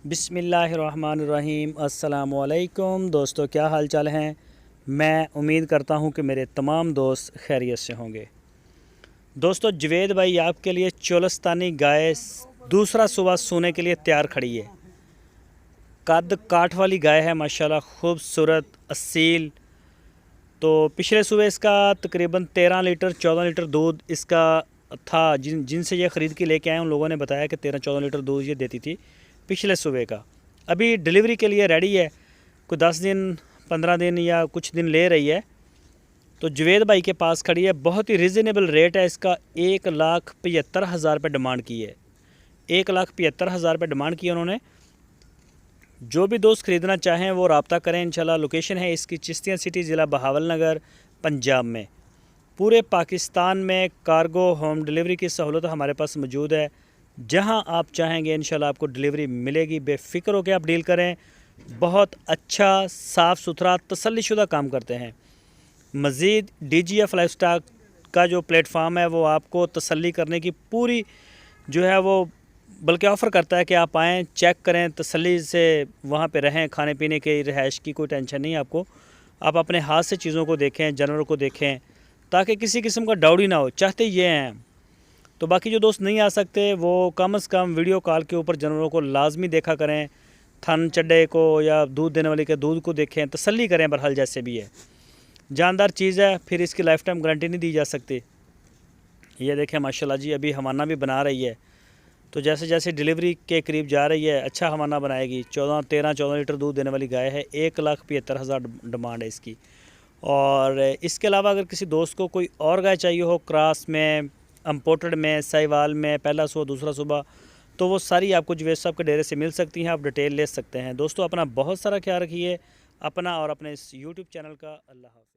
बिस्मिल्लाहिर्रहमानिर्रहीम। अस्सलामुअलैकुम दोस्तों, क्या हाल चाल हैं। मैं उम्मीद करता हूं कि मेरे तमाम दोस्त खैरियत से होंगे। दोस्तों, जवेद भाई आपके लिए चोलस्तानी गाय दूसरा सुबह सोने के लिए तैयार खड़ी है। कद काठ वाली गाय है माशाल्लाह, खूबसूरत असील। तो पिछले सुबह इसका तकरीबन 13 लीटर 14 लीटर दूध इसका था। जिनसे ये ख़रीद के लेके आए उन लोगों ने बताया कि 13-14 लीटर दूध ये देती थी पिछले सुबह का। अभी डिलीवरी के लिए रेडी है, कोई 10 दिन 15 दिन या कुछ दिन ले रही है। तो जवेद भाई के पास खड़ी है, बहुत ही रिजनेबल रेट है इसका। 1,75,000 रुपये डिमांड की है। 1,75,000 रुपये डिमांड की है उन्होंने। जो भी दोस्त ख़रीदना चाहें वो रब्ता करें इंशाल्लाह। लोकेशन है इसकी चिश्तिया सिटी, ज़िला बहावल नगर, पंजाब में। पूरे पाकिस्तान में कार्गो होम डिलीवरी की सहूलत हमारे पास मौजूद है। जहां आप चाहेंगे इंशाल्लाह आपको डिलीवरी मिलेगी। बेफ़िक्र होकर आप डील करें। बहुत अच्छा साफ़ सुथरा तसल्लीशुदा काम करते हैं। मज़ीद DGF लाइफस्टाइल का जो प्लेटफार्म है वो आपको तसल्ली करने की पूरी जो है वो बल्कि ऑफ़र करता है कि आप आएँ, चेक करें, तसल्ली से वहाँ पे रहें। खाने पीने की, रिहाइश की कोई टेंशन नहीं है आपको। आप अपने हाथ से चीज़ों को देखें, जानवरों को देखें, ताकि किसी किस्म का डाउट ही ना हो। चाहते ये हैं। तो बाकी जो दोस्त नहीं आ सकते वो कम से कम वीडियो कॉल के ऊपर जानवरों को लाजमी देखा करें। थन चड्डे को या दूध देने वाले के दूध को देखें, तसल्ली करें। बहरहाल जैसे भी है, जानदार चीज़ है, फिर इसकी लाइफ टाइम गारंटी नहीं दी जा सकती। ये देखें माशाल्लाह जी, अभी हमाना भी बना रही है। तो जैसे जैसे डिलीवरी के करीब जा रही है अच्छा हमाना बनाएगी। 13-14 लीटर दूध देने वाली गाय है। 1,75,000 डिमांड है इसकी। और इसके अलावा अगर किसी दोस्त को कोई और गाय चाहिए हो, क्रॉस में, इम्पोर्टेड में, साहिवाल में, पहला सुबह दूसरा सुबह, तो वो सारी आपको जवेद साहब के डेरे से मिल सकती हैं। आप डिटेल ले सकते हैं। दोस्तों, अपना बहुत सारा ख्याल रखिए, अपना और अपने इस YouTube चैनल का। अल्लाह हाफ़िज़।